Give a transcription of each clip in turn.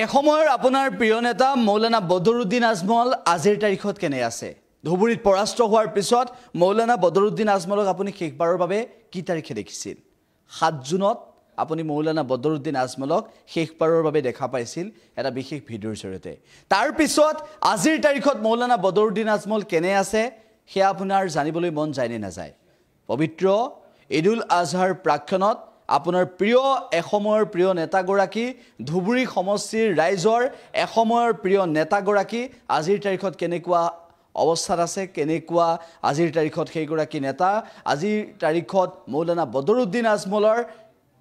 এসময়ৰ আপোনাৰ প্ৰিয় নেতা মৌলানা বদৰুদ্দিন আজমল আজিৰ তাৰিখত কেনে আছে ধুবুৰীত পৰাস্ত হোৱাৰ পিছত মৌলানা বদৰুদ্দিন আজমলক আপুনি শেষবাৰৰ বাবে কি তাৰিখে দেখিছিল 7 জুনত আপুনি মৌলানা বদৰুদ্দিন আজমলক শেষবাৰৰ বাবে দেখা পাইছিল এটা বিশেষ ভিডিঅ'ৰ জৰিয়তে তাৰ পিছত আজিৰ তাৰিখত মৌলানা বদৰুদ্দিন আজমল কেনে আছে হেয়া আপোনাৰ জানিবলৈ মন যায় নে নাযায় পবিত্ৰ ঈদুল আজহাৰ প্ৰাক্ষণত আপোনাৰ প্ৰিয় এসময়ৰ প্ৰিয় নেতাগৰাকী ধুবুৰী সমষ্টিৰ ৰাইজৰ এসময়ৰ প্ৰিয় নেতাগৰাকী আজিৰ তাৰিখত কেনেকুৱা অৱস্থাত আছে কেনেকুৱা আজিৰ তাৰিখত সেইগৰাকী নেতা আজিৰ তাৰিখত মৌলানা বদৰুদ্দিন আজমলৰ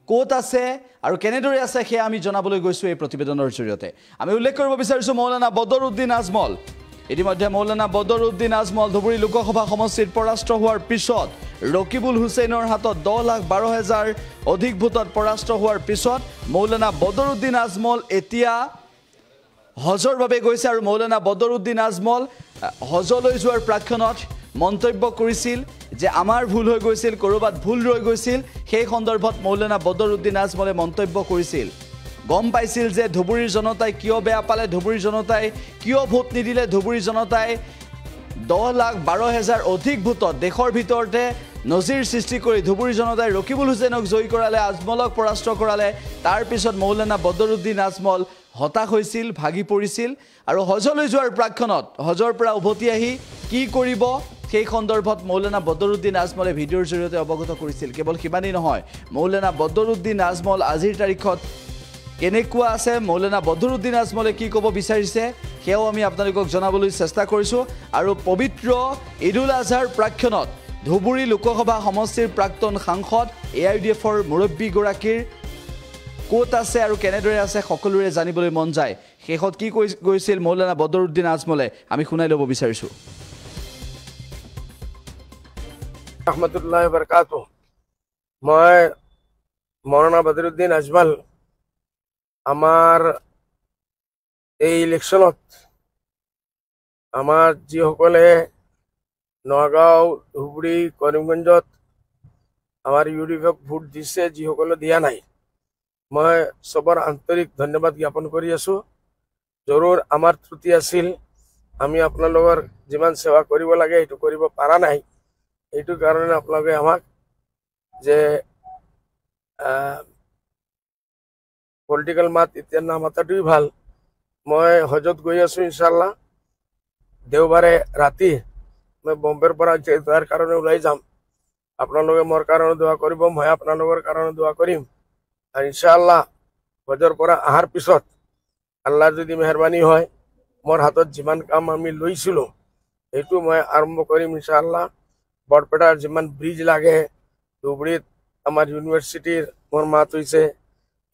কোট আছে আৰু কেনেদৰে আছে হে আমি জনাবলৈ গৈছো এই প্ৰতিবেদনৰ জৰিয়তে আমি উল্লেখ কৰিব বিচাৰিছো মৌলানা বদৰুদ্দিন আজমল ইতিমধ্যে মৌলানা বদৰুদ্দিন আজমল ধুবুৰী লোকসভা সমষ্টিত পৰাস্ত হোৱাৰ পিছত ৰকিবুল হুছেইনৰ হাতত 10,12,000 অধিক ভোটত পৰাস্ত হোৱাৰ পিছত মৌলানা বদৰুদ্দিন আজমল এতিয়া হজৰ বাবে গৈছে আৰু মৌলানা বদৰুদ্দিন আজমল হজলৈ যোৱাৰ প্ৰাক্ষণত মন্তব্য কৰিছিল যে আমাৰ ভুল হৈ গৈছিল কৰবাত ভুল ৰৈ গৈছিল সেই সন্দৰ্ভত মৌলানা বদৰুদ্দিন আজমলে মন্তব্য কৰিছিল গম পাইছিল যে ধুবুৰীৰ জনতাই কিয় বেয়া পালে ধুবুৰীৰ জনতাই কিয় ভোট নিদিলে ধুবুৰীৰ জনতাই 10,12,000 অধিক ভোটত দেশৰ ভিতৰতে নজিৰ সৃষ্টি কৰি ধুবুৰী জনতাই ৰকিবুল হুছেইনক জয়ী কৰালে আজমলক পৰাস্ত কৰালে তাৰ পিছত মৌলানা বদৰুদ্দিন আজমল হতাশ হৈছিল ভাগি পৰিছিল আৰু হজলৈ যোৱাৰ প্ৰাক্ষণত হজৰ পৰা উভতি আহি কি কৰিব সেই সন্দৰ্ভত মৌলানা বদৰুদ্দিন আজমলে ভিডিঅ'ৰ জৰিয়তে অৱগত কৰিছিল কেৱল কিমানেই নহয় মৌলানা বদৰুদ্দিন আজমল আজিৰ তাৰিখত কেনেকুৱা আছে মৌলানা বদৰুদ্দিন আজমলে কি ক'ব বিচাৰিছে হেও আমি আপোনালোকক জনাবলৈ চেষ্টা কৰিছো আৰু পবিত্ৰ ঈদুল আজহাৰ প্ৰাক্ষণত ধুবুৰী লোকসভা সমষ্টিৰ প্ৰাক্তন সাংসদ AIUDFৰ মুৰব্বী গৰাকীৰ কোট আছে আৰু কেনেদৰে আছে সকলোৰে জানিবলৈ মন যায় শেষত কি কৈছিল মৌলানা বদৰুদ্দিন আজমলে আমি শুনাই ল'ব বিচাৰিছো रहमतुल्लाहि बरकातुहू मैं मौलाना बदरुद्दीन आजमल आमार এই ইলেকশনত আমাৰ যিসকলে নগাঁও ধুবুৰী কৰিমগঞ্জত আমাৰ ইউডিএফক ভোট দিছে যিসকলে দিয়া নাই মই সবৰ আন্তৰিক ধন্যবাদ জ্ঞাপন কৰি আছো জৰুৰ আমাৰ ত্ৰুটি আছিল আমি আপোনালোকৰ যিমান সেৱা কৰিব লাগে এইটো কৰিব পাৰা নাই এইটো কাৰণে আপোনালোকে আমাক যে পলিটিক্যাল মাত এতিয়া নামাতাটোই ভাল মই হজত গৈ আছো ইনশাআল্লাহ দেওবাৰে ৰাতি মই বম্বেৰ পৰা তাৰ কাৰণে ওলাই যাম আপোনালোকে মোৰ কাৰণে দোৱা কৰিব মই আপোনালোকৰ কাৰণে দোৱা কৰিম আৰু ইনশাআল্লাহ হজৰ পৰা আহাৰ পিছত আল্লাহ যদি মেহৰবানী হয় মোৰ হাতত যিমান কাম আমি লৈছিলো এইটো মই আৰম্ভ কৰিম ইনশাআল্লাহ বৰপেটাৰ যিমান ব্ৰিজ লাগে ধুবুৰীত আমাৰ ইউনিভাৰ্চিটিৰ মোৰ মাত হৈছে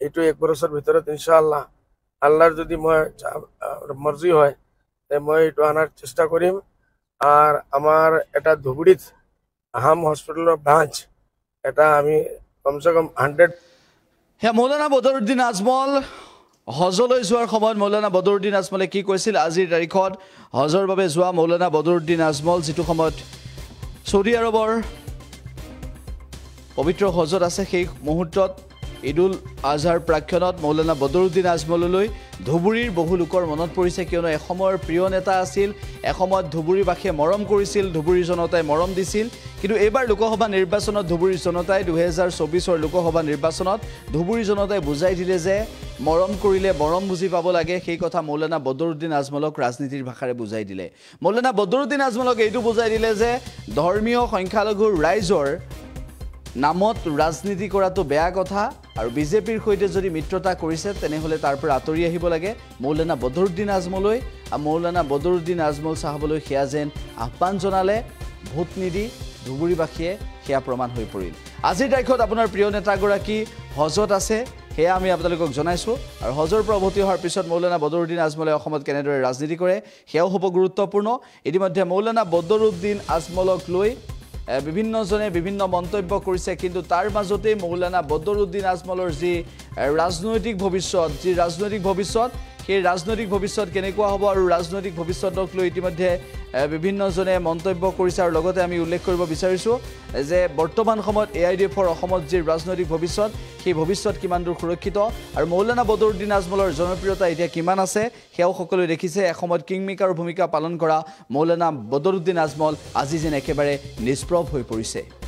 এইটো 1 বছৰৰ ভিতৰত ইনশাআল্লাহ আল্লাহৰ যদি মই মৰ্জি হয় তে মই এইটো আনাৰ চেষ্টা কৰিম আৰ আমাৰ এটা ধুবুৰীত আহাম হস্পিটেলৰ ব্ৰাঞ্চ এটা আমি কমসে কম 100 হে মৌলানা বদৰুদ্দিন আজমল হজলৈ যোৱাৰ সময়ত মৌলানা বদৰুদ্দিন আজমলে কি কৈছিল আজিৰ তাৰিখত হজৰ বাবে যোৱা মৌলানা বদৰুদ্দিন আজমল যেটো সময়ত সৌদি আৰবৰ পবিত্ৰ হজত আছে সেই মুহূৰ্তত ঈদুল আজহাৰ প্ৰাক্ষণত মৌলানা বদৰুদ্দিন আজমললৈ ধুবুৰীৰ বহু লোকৰ মনত পৰিছে কিয়নো এসময়ৰ প্ৰিয় নেতা আছিল এসময়ত ধুবুৰীবাসীয়ে মৰম কৰিছিল ধুবুৰীৰ জনতাই মৰম দিছিল কিন্তু এইবাৰ লোকসভা নিৰ্বাচনত ধুবুৰীৰ জনতাই 2024ৰ লোকসভা নিৰ্বাচনত ধুবুৰীৰ জনতাই বুজাই দিলে যে মৰম কৰিলে মৰম বুজি পাব লাগে সেই কথা মৌলানা বদৰুদ্দিন আজমলক ৰাজনীতিৰ ভাষাৰে বুজাই দিলে মৌলানা বদৰুদ্দিন আজমলক এইটো বুজাই দিলে যে ধৰ্মীয় সংখ্যালঘুৰ ৰাইজৰ নামত ৰাজনীতি কৰাটো বেয়া কথা আৰু বিজেপিৰ সৈতে যদি মিত্ৰতা কৰিছে তেনেহলে তাৰ পৰা আতৰি আহিব লাগে মৌলানা বদৰুদ্দিন আজমললৈ মৌলানা বদৰুদ্দিন আজমল সাহাবলৈ হেয়া যেন আহ্বান জনালে ভোট নিদি ধুবুৰীবাসীয়ে হেয়া প্ৰমাণ হৈ পৰিল আজিৰ তাৰিখত আপোনাৰ প্ৰিয় নেতাগৰাকী হজত আছে হেয়া আমি আপোনালোকক জনাইছো আৰু হজৰ পৰা উভতি হোৱাৰ পিছত মৌলানা বদৰুদ্দিন আজমলে অসমত কেনেদৰে ৰাজনীতি কৰে হেয়াও হ'ব গুৰুত্বপূৰ্ণ ইতিমধ্যে মৌলানা বদৰুদ্দিন আজমলক লৈ বিভিন্নজনে বিভিন্ন মন্তব্য কৰিছে কিন্তু তাৰ মাজতে মৌলানা বদৰুদ্দিন আজমলৰ যি ৰাজনৈতিক ভৱিষ্যত সেই ৰাজনৈতিক ভৱিষ্যত কেনেকুৱা হ'ব আৰু ৰাজনৈতিক ভৱিষ্যতক লৈ ইতিমধ্যে বিভিন্নজনে মন্তব্য কৰিছে আৰু লগতে আমি উল্লেখ কৰিব বিচাৰিছোঁ যে বৰ্তমান সময়ত AIDFৰ অসমত যি ৰাজনৈতিক ভৱিষ্যত সেই ভৱিষ্যত কিমান দূৰ সুৰক্ষিত আৰু মৌলানা বদৰুদ্দিন আজমলৰ জনপ্ৰিয়তা এতিয়া কিমান আছে সেয়াও সকলোৱে দেখিছে এসময়ত কিংমেকাৰৰ ভূমিকা পালন কৰা মৌলানা বদৰুদ্দিন আজমল আজি যেন একেবাৰে নিষ্প্ৰভ হৈ পৰিছে